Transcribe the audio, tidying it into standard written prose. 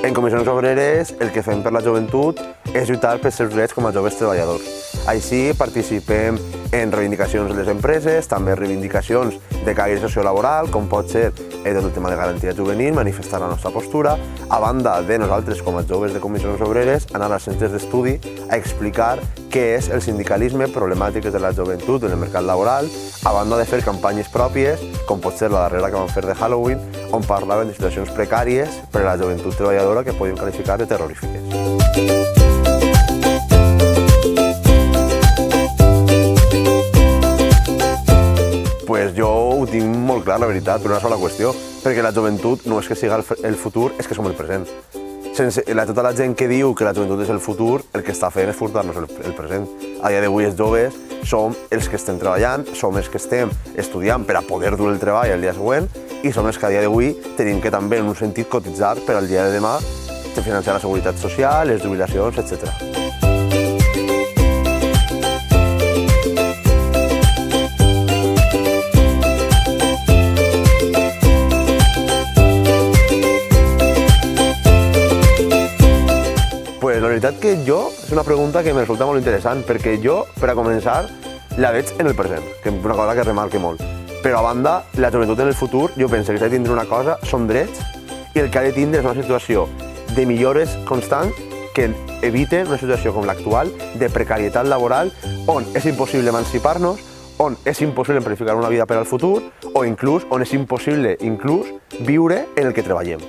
En Comissions Obreres, el que fem per la joventut és lluitar pels seus drets com a joves treballadors. Així, participem en reivindicacions de les empreses, també reivindicacions de caire sociolaboral, com pot ser tot el tema de garantia juvenil, manifestar la nostra postura, a banda de nosaltres, com a joves de Comissions Obreres, anar als centres d'estudi a explicar què és el sindicalisme, problemàtiques de la joventut en el mercat laboral, a banda de fer campanyes pròpies, com pot ser la darrera que vam fer de Halloween, on parlaven de situacions precàries per a la joventut treballadora que podem qualificar de terrorífiques. Pues jo ho tinc molt clar, la veritat, per una sola qüestió, perquè la joventut no és que siga el futur, és que som el present. Tota la gent que diu que la joventut és el futur, el que està fent és furtar-nos el present. A dia d'avui els joves som els que estem treballant, som els que estem estudiant per a poder dur el treball el dia següent i som els que a dia d'avui tenim que també en un sentit cotitzar per al dia de demà de financiar la seguretat social, les jubilacions, etc. Pues la veritat que és una pregunta que me resulta molt interessant, perquè jo, per a començar, la veig en el present, que és una cosa que remarque molt. Però a banda, la joventut en el futur, jo penso que s'ha de tindre una cosa, són drets, i el que ha de tindre és una situació de millores constants que eviten una situació com l'actual de precarietat laboral, on és impossible emancipar-nos, on és impossible planificar una vida per al futur, o inclús on és impossible viure en el que treballem.